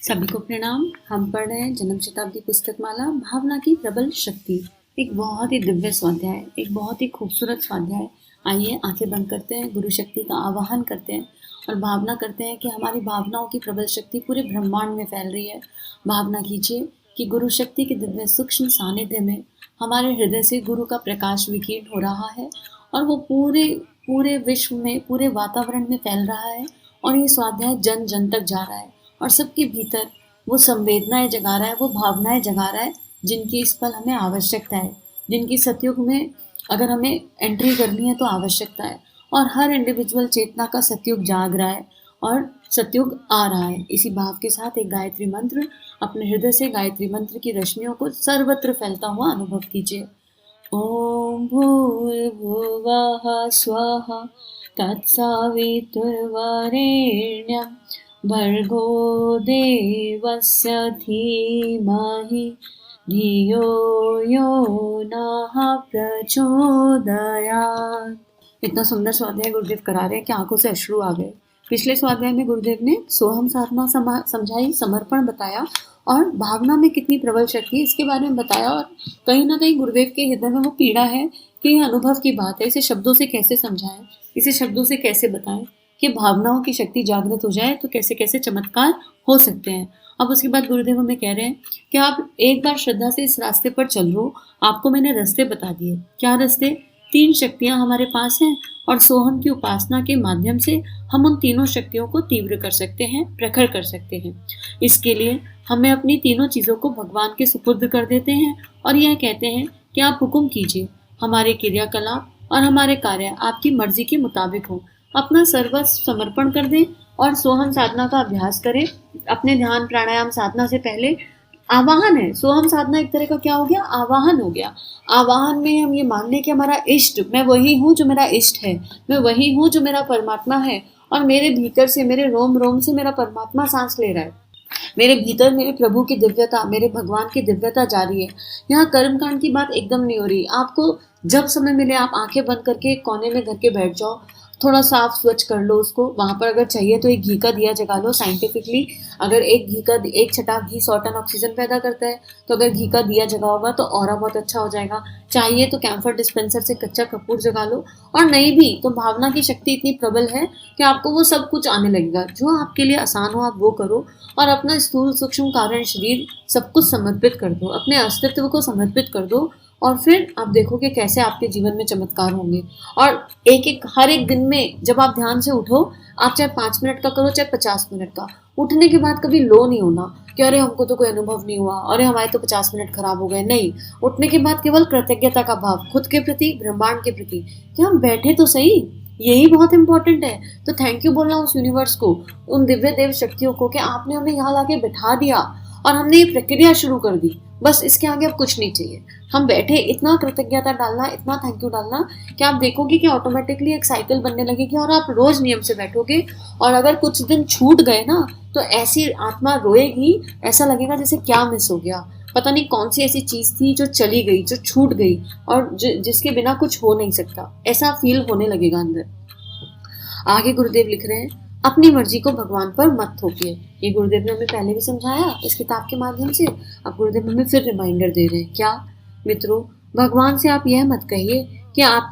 सभी को प्रणाम। हम पढ़ रहे हैं जन्म शताब्दी पुस्तक माला भावना की प्रबल शक्ति। एक बहुत ही दिव्य स्वाध्याय, एक बहुत ही खूबसूरत स्वाध्याय। आइए आंखें बंद करते हैं, गुरु शक्ति का आवाहन करते हैं और भावना करते हैं कि हमारी भावनाओं की प्रबल शक्ति पूरे ब्रह्मांड में फैल रही है। भावना कीजिए कि गुरु शक्ति के दिव्य सूक्ष्म सानिध्य में हमारे हृदय से गुरु का प्रकाश विकीर्ण हो रहा है और वो पूरे पूरे विश्व में, पूरे वातावरण में फैल रहा है। और ये स्वाध्याय जन जन तक जा रहा है और सबके भीतर वो संवेदनाएं जगा रहा है, वो भावनाएं जगा रहा है जिनकी इस पल हमें आवश्यकता है, जिनकी सतयुग में अगर हमें एंट्री करनी है तो आवश्यकता है। और हर इंडिविजुअल चेतना का सतयुग जाग रहा है और सतयुग आ रहा है। इसी भाव के साथ एक गायत्री मंत्र, अपने हृदय से गायत्री मंत्र की रश्मियों को सर्वत्र फैलता हुआ अनुभव कीजिए। ओम भूर्भुवः स्वः तत्सवितुर्वरेण्यं भर्गो देवस्य धीमहि धियो यो नः प्रचोदयात्। इतना सुंदर स्वाध्याय गुरुदेव करा रहे हैं कि आंखों से अश्रु आ गए। पिछले स्वाध्याय में गुरुदेव ने सोहम साधना समझाई, समर्पण बताया और भावना में कितनी प्रबल शक्ति है इसके बारे में बताया। और कहीं ना कहीं गुरुदेव के हृदय में वो पीड़ा है कि यह अनुभव की बात है, इसे शब्दों से कैसे समझाएं, इसे शब्दों से कैसे बताएं कि भावनाओं की शक्ति जागृत हो जाए तो कैसे कैसे चमत्कार हो सकते हैं। अब उसके बाद गुरुदेव हमें कह रहे हैं कि आप एक बार श्रद्धा से इस रास्ते पर चल लो। आपको मैंने रास्ते बता दिए। क्या रास्ते? 3 शक्तियां हमारे पास हैं और सोहम की उपासना के माध्यम से हम उन तीनों शक्तियों को तीव्र कर सकते हैं, प्रखर कर सकते हैं। इसके लिए हमें अपनी तीनों चीज़ों को भगवान के सुपुर्द कर देते हैं और यह कहते हैं कि आप हुक्म कीजिए, हमारे क्रियाकलाप और हमारे कार्य आपकी मर्जी के मुताबिक हो। अपना सर्वस्व समर्पण कर दें और सोहम साधना का अभ्यास करें। अपने ध्यान प्राणायाम साधना से पहले आवाहन है। सोहम साधना एक तरह का क्या हो गया? आवाहन हो गया। आवाहन में हम ये मान लें कि हमारा इष्ट, मैं वही हूँ जो मेरा इष्ट है, मैं वही हूँ जो मेरा परमात्मा है और मेरे भीतर से, मेरे रोम रोम से मेरा परमात्मा सांस ले रहा है। मेरे भीतर मेरे प्रभु की दिव्यता, मेरे भगवान की दिव्यता जारी है। यहाँ कर्मकांड की बात एकदम नहीं हो रही। आपको जब समय मिले आप आंखें बंद करके कोने में घर के बैठ जाओ, थोड़ा साफ स्वच्छ कर लो उसको। वहाँ पर अगर चाहिए तो एक घी का दिया जगा लो। साइंटिफिकली अगर एक छटाक घी 100 टन ऑक्सीजन पैदा करता है, तो अगर घी का दिया जगा होगा तो ऑरा बहुत अच्छा हो जाएगा। चाहिए तो कैम्फर डिस्पेंसर से कच्चा कपूर जगा लो, और नहीं भी तो भावना की शक्ति इतनी प्रबल है कि आपको वो सब कुछ आने लगेगा। जो आपके लिए आसान हो आप वो करो और अपना स्थूल सूक्ष्म कारण शरीर सब कुछ समर्पित कर दो, अपने अस्तित्व को समर्पित कर दो और फिर आप देखोगे कैसे आपके जीवन में चमत्कार होंगे। और हर एक दिन में जब आप ध्यान से उठो, आप चाहे 5 मिनट का करो चाहे 50 मिनट का, उठने के बाद कभी लो नहीं होना कि अरे हमको तो कोई अनुभव नहीं हुआ, अरे हमारे तो 50 मिनट खराब हो गए। नहीं, उठने के बाद केवल कृतज्ञता का भाव, खुद के प्रति, ब्रह्मांड के प्रति कि हम बैठे तो सही, यही बहुत इंपॉर्टेंट है। तो थैंक यू बोलना उस यूनिवर्स को, उन दिव्य देव शक्तियों को कि आपने हमें यहाँ लाके बिठा दिया और हमने ये प्रक्रिया शुरू कर दी। बस इसके आगे अब कुछ नहीं चाहिए। हम बैठे, इतना कृतज्ञता डालना, इतना थैंक यू डालना कि आप देखोगे कि ऑटोमेटिकली एक साइकिल बनने लगेगी और आप रोज नियम से बैठोगे। और अगर कुछ दिन छूट गए ना तो ऐसी आत्मा रोएगी, ऐसा लगेगा जैसे क्या मिस हो गया, पता नहीं कौन सी ऐसी चीज थी जो चली गई, जो छूट गई और जिसके बिना कुछ हो नहीं सकता, ऐसा फील होने लगेगा अंदर। आगे गुरुदेव लिख रहे हैं, अपनी मर्जी को भगवान पर मत थोपिए। ये गुरुदेव ने हमें पहले भी समझाया इस किताब के माध्यम से। अब गुरुदेव हमें फिर रिमाइंडर दे रहे हैं। क्या मित्रों, भगवान से आप यह मत कहिए कि आप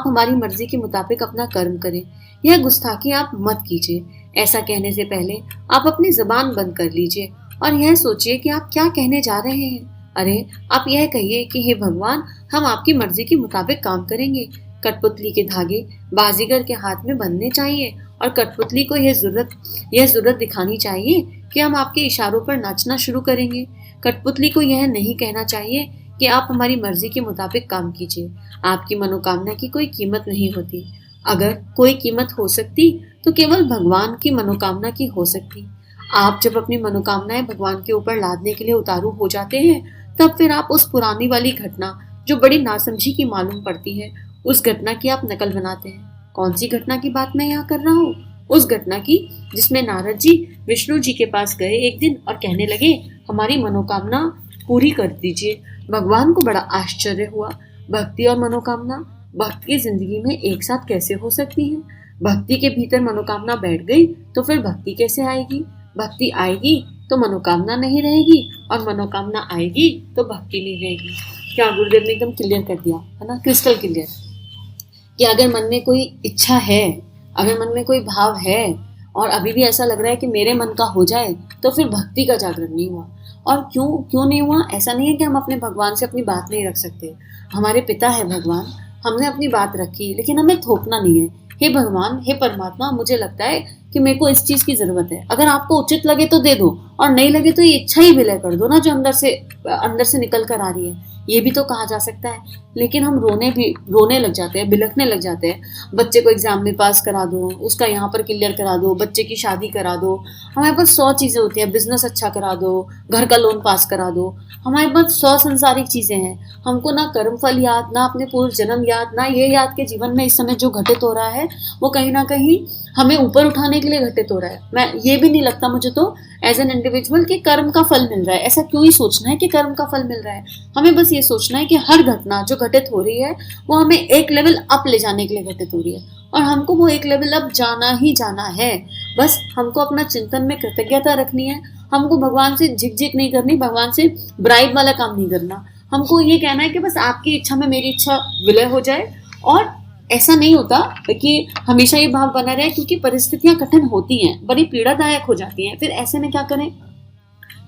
हमारी मर्जी के मुताबिक अपना कर्म करें। यह गुस्ताखी आप मत कीजिए। ऐसा कहने से पहले आप अपनी जबान बंद कर लीजिए और यह सोचिए कि आप क्या कहने जा रहे हैं। अरे आप यह कहिए कि हे भगवान, हम आपकी मर्जी के मुताबिक काम करेंगे। कठपुतली के धागे बाजीगर के हाथ में बंधने चाहिए और कठपुतली को यह जरूरत दिखानी चाहिए कि हम आपके इशारों पर नाचना शुरू करेंगे। कठपुतली को यह नहीं कहना चाहिए कि आप हमारी मर्जी के मुताबिक काम कीजिए। आपकी मनोकामना की कोई कीमत नहीं होती। अगर कोई कीमत हो सकती तो केवल भगवान की मनोकामना की हो सकती। आप जब अपनी मनोकामनाएं भगवान के ऊपर लादने के लिए उतारू हो जाते हैं, तब फिर आप उस पुरानी वाली घटना जो बड़ी नासमझी की मालूम पड़ती है, उस घटना की आप नकल बनाते हैं। कौन सी घटना की बात मैं यहाँ कर रहा हूँ? उस घटना की जिसमें नारद जी विष्णु जी के पास गए एक दिन और कहने लगे, हमारी मनोकामना पूरी कर दीजिए। भगवान को बड़ा आश्चर्य हुआ। भक्ति और मनोकामना भक्त की जिंदगी में एक साथ कैसे हो सकती है? भक्ति के भीतर मनोकामना बैठ गई तो फिर भक्ति कैसे आएगी? भक्ति आएगी तो मनोकामना नहीं रहेगी, और मनोकामना आएगी तो भक्ति नहीं रहेगी। क्या गुरुदेव ने एकदम क्लियर कर दिया है ना, क्रिस्टल क्लियर, कि अगर मन में कोई इच्छा है, अगर मन में कोई भाव है और अभी भी ऐसा लग रहा है कि मेरे मन का हो जाए, तो फिर भक्ति का जागरण नहीं हुआ। और क्यों नहीं हुआ? ऐसा नहीं है कि हम अपने भगवान से अपनी बात नहीं रख सकते। हमारे पिता है भगवान, हमने अपनी बात रखी, लेकिन हमें थोपना नहीं है। हे भगवान, हे परमात्मा, मुझे लगता है कि मेरे को इस चीज की जरूरत है, अगर आपको उचित लगे तो दे दो, और नहीं लगे तो ये इच्छा ही विलय कर दो ना, जो अंदर से निकल कर आ रही है। ये भी तो कहा जा सकता है। लेकिन हम रोने लग जाते हैं, बिलखने लग जाते हैं। बच्चे को एग्जाम में पास करा दो, उसका यहाँ पर क्लियर करा दो, बच्चे की शादी करा दो, हमारे पास 100 चीजें होती हैं, बिजनेस अच्छा करा दो, घर का लोन पास करा दो, हमारे पास 100 संसारिक चीजें हैं। हमको ना कर्म फल याद, ना अपने पूर्व जन्म याद, ना ये याद के जीवन में इस समय जो घटित हो रहा है वो कहीं ना कहीं हमें ऊपर उठाने के लिए घटित हो रहा है। मैं ये भी नहीं लगता मुझे तो एज एन इंडिविजुअल कि कर्म का फल मिल रहा है। ऐसा क्यों ही सोचना है कि कर्म का फल मिल रहा है? हमें बस ये सोचना है कि हर घटना जो घटित हो रही है वो हमें एक लेवल अप ले जाने के लिए घटित हो रही है, और हमको वो एक लेवल अप जाना ही जाना है। बस हमको अपना चिंतन में कृतज्ञता रखनी है, हमको भगवान से झिक नहीं करनी, भगवान से ब्राइब वाला काम नहीं करना। हमको ये कहना है कि बस आपकी इच्छा में मेरी इच्छा विलय हो जाए। और ऐसा नहीं होता कि हमेशा ये भाव बना रहे, क्योंकि परिस्थितियां कठिन होती हैं, बड़ी पीड़ादायक हो जाती हैं। फिर ऐसे में क्या करें?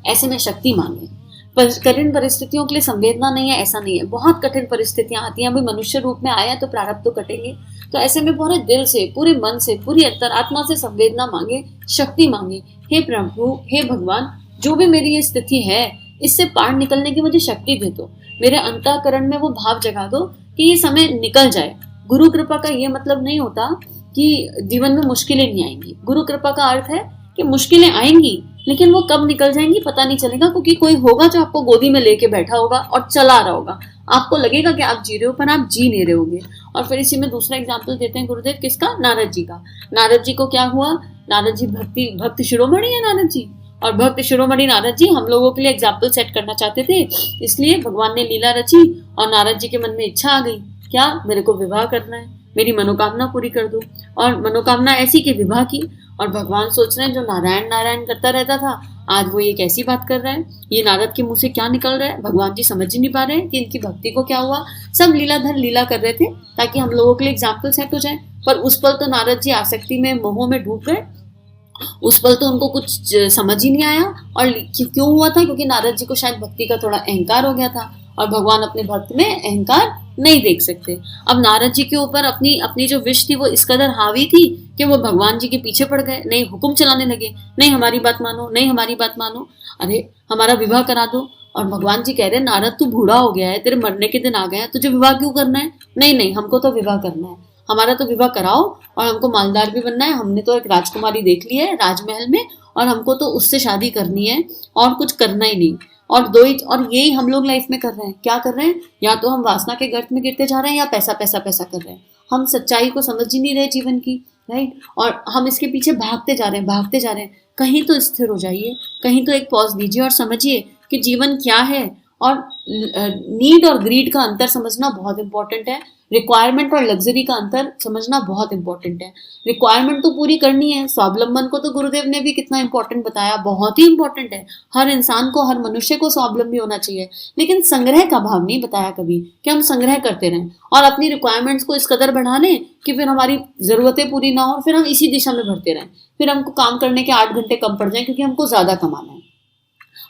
ऐसे में शक्ति मांगे। कठिन परिस्थितियों के लिए संवेदना नहीं है, ऐसा नहीं है। बहुत कठिन परिस्थितियां आती हैं, अभी मनुष्य रूप में आया तो प्रारब्ध तो कटेंगे। तो ऐसे में पूरे दिल से, पूरे मन से, पूरी अंतरात्मा से संवेदना मांगे, शक्ति मांगे। हे प्रभु, हे भगवान, जो भी मेरी ये स्थिति है, इससे पार निकलने की मुझे शक्ति दे दो। मेरे अंतःकरण में वो भाव जगा दो कि ये समय निकल जाए। गुरु कृपा का ये मतलब नहीं होता कि जीवन में मुश्किलें नहीं आएंगी। गुरु कृपा का अर्थ है कि मुश्किलें आएंगी, लेकिन वो कब निकल जाएंगी पता नहीं चलेगा, क्योंकि कोई होगा जो आपको गोदी में लेके बैठा होगा और चला रहा होगा। आपको लगेगा कि आप जी रहे हो, पर आप जी नहीं रहे होगे। और फिर इसी में दूसरा एग्जाम्पल देते हैं गुरुदेव, किसका? नारद जी का। नारद जी को क्या हुआ? नारद जी भक्त शिरोमणि है नारद जी, और भक्त शिरोमणि नारद जी हम लोगों के लिए एग्जाम्पल सेट करना चाहते थे, इसलिए भगवान ने लीला रची और नारद जी के मन में इच्छा आ गई, क्या? मेरे को विवाह करना है, मेरी मनोकामना पूरी कर दो। और मनोकामना ऐसी कि विवाह की। और भगवान सोच रहे हैं जो नारायण नारायण करता रहता था, आज वो ये कैसी बात कर रहा है, ये नारद के मुंह से क्या निकल रहा है? भगवान जी समझ ही नहीं पा रहे हैं कि इनकी भक्ति को क्या हुआ। सब लीलाधर लीला कर रहे थे ताकि हम लोगों के लिए एग्जाम्पल सेट हो जाए। पर उस पल तो नारद जी आसक्ति में, मोह में डूब गए। उस पल तो उनको कुछ समझ ही नहीं आया। और क्यों हुआ था? क्योंकि नारद जी को शायद भक्ति का थोड़ा अहंकार हो गया था, और भगवान अपने भक्त में अहंकार नहीं देख सकते। अब नारद जी के ऊपर अपनी जो विश थी वो इस कदर हावी थी कि वो भगवान जी के पीछे पड़ गए, नहीं हुक्म चलाने लगे, नहीं हमारी बात मानो, नहीं हमारी बात मानो, अरे हमारा विवाह करा दो। और भगवान जी कह रहे हैं नारद तू बूढ़ा हो गया है, तेरे मरने के दिन आ गए हैं, तुझे विवाह क्यों करना है? नहीं, हमको तो विवाह करना है, हमारा तो विवाह कराओ, और हमको मालदार भी बनना है। हमने तो एक राजकुमारी देख ली है राजमहल में, और हमको तो उससे शादी करनी है और कुछ करना ही नहीं। और यही हम लोग लाइफ में कर रहे हैं। क्या कर रहे हैं? या तो हम वासना के गर्त में गिरते जा रहे हैं, या पैसा पैसा पैसा कर रहे हैं। हम सच्चाई को समझ ही नहीं रहे जीवन की, राइट? और हम इसके पीछे भागते जा रहे हैं। कहीं तो स्थिर हो जाइए, कहीं तो एक पॉज दीजिए और समझिए कि जीवन क्या है। और नीड और ग्रीड का अंतर समझना बहुत इंपॉर्टेंट है। रिक्वायरमेंट और लग्जरी का अंतर समझना बहुत इंपॉर्टेंट है। रिक्वायरमेंट तो पूरी करनी है, स्वावलंबन को तो गुरुदेव ने भी कितना इंपॉर्टेंट बताया, बहुत ही इंपॉर्टेंट है। हर इंसान को, हर मनुष्य को स्वावलंबी होना चाहिए, लेकिन संग्रह का भाव नहीं बताया कभी कि हम संग्रह करते रहें और अपनी रिक्वायरमेंट्स को इस कदर बढ़ा लें कि फिर हमारी जरूरतें पूरी ना हो, फिर हम इसी दिशा में बढ़ते रहें, फिर हमको काम करने के 8 घंटे कम पड़ जाए क्योंकि हमको ज्यादा कमाना है।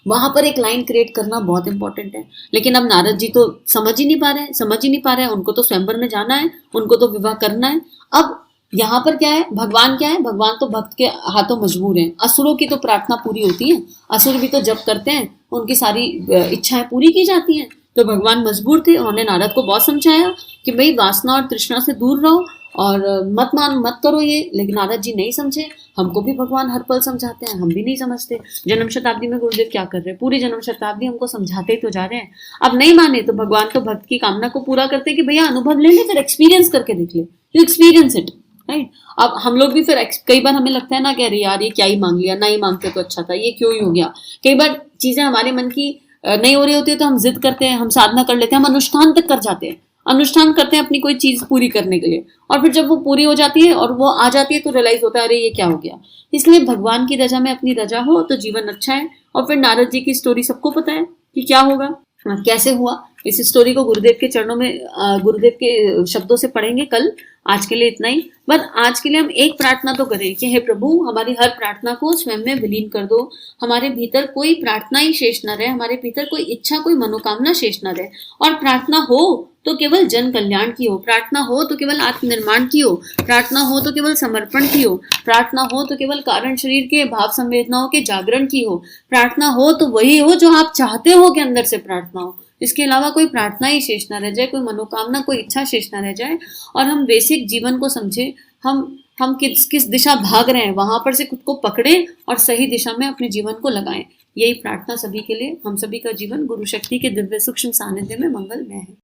वहां पर एक लाइन क्रिएट करना बहुत इंपॉर्टेंट है। लेकिन अब नारद जी तो समझ ही नहीं पा रहे हैं। उनको तो स्वयंवर में जाना है, उनको तो विवाह करना है। अब यहाँ पर क्या है? भगवान क्या है? भगवान तो भक्त के हाथों मजबूर हैं। असुरों की तो प्रार्थना पूरी होती है, असुर भी तो जप करते हैं, उनकी सारी इच्छाएं पूरी की जाती हैं। तो भगवान मजबूर थे, उन्होंने नारद को बहुत समझाया कि भाई वासना और तृष्णा से दूर रहो और मत करो ये। लेकिन नारद जी नहीं समझे। हमको भी भगवान हर पल समझाते हैं, हम भी नहीं समझते। जन्म शताब्दी में गुरुदेव क्या कर रहे हैं? पूरी जन्म शताब्दी हमको समझाते ही तो जा रहे हैं। अब नहीं माने तो भगवान तो भक्त की कामना को पूरा करते कि भैया अनुभव ले ले, फिर एक्सपीरियंस करके देख ले, यू एक्सपीरियंस इट, राइट? अब हम लोग भी फिर कई बार हमें लगता है ना कि अरे यार ये क्या ही मांग लिया, नहीं मांगते तो अच्छा था, ये क्यों ही हो गया। कई बार चीजें हमारे मन की नहीं हो रही होती है तो हम जिद करते हैं, हम साधना कर लेते हैं, हम अनुष्ठान तक कर जाते हैं, अनुष्ठान करते हैं अपनी कोई चीज पूरी करने के लिए। और फिर जब वो पूरी हो जाती है और वो आ जाती है तो रियलाइज होता है अरे ये क्या हो गया। इसलिए भगवान की रजा में अपनी रजा हो तो जीवन अच्छा है। और फिर नारद जी की स्टोरी सबको पता है कि क्या होगा, कैसे हुआ। इस स्टोरी को गुरुदेव के चरणों में, गुरुदेव के शब्दों से पढ़ेंगे कल। आज के लिए इतना ही। बस आज के लिए हम एक प्रार्थना तो करें कि हे प्रभु, हमारी हर प्रार्थना को स्वयं में विलीन कर दो। हमारे भीतर कोई प्रार्थना ही शेष न रहे, हमारे भीतर कोई इच्छा, कोई मनोकामना शेष न रहे। और प्रार्थना हो तो केवल जन कल्याण की हो, प्रार्थना हो तो केवल आत्मनिर्माण की हो, प्रार्थना हो तो केवल समर्पण की हो, प्रार्थना हो तो केवल कारण शरीर के भाव संवेदनाओं के जागरण की हो, प्रार्थना हो तो वही हो जो आप चाहते हो कि अंदर से प्रार्थना हो। इसके अलावा कोई प्रार्थना ही शेष ना रह जाए, कोई मनोकामना, कोई इच्छा शेष ना रह जाए। और हम बेसिक जीवन को समझे, हम किस दिशा भाग रहे हैं वहां पर से खुद को पकड़े और सही दिशा में अपने जीवन को लगाएं। यही प्रार्थना सभी के लिए, हम सभी का जीवन गुरु शक्ति के दिव्य सूक्ष्म सानिध्य में मंगलमय है।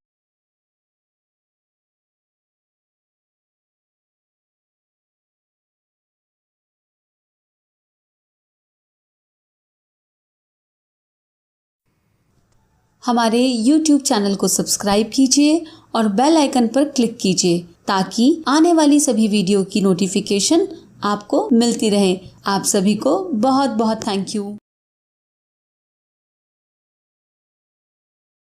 हमारे YouTube चैनल को सब्सक्राइब कीजिए और बेल आइकन पर क्लिक कीजिए ताकि आने वाली सभी वीडियो की नोटिफिकेशन आपको मिलती रहे। आप सभी को बहुत बहुत थैंक यू।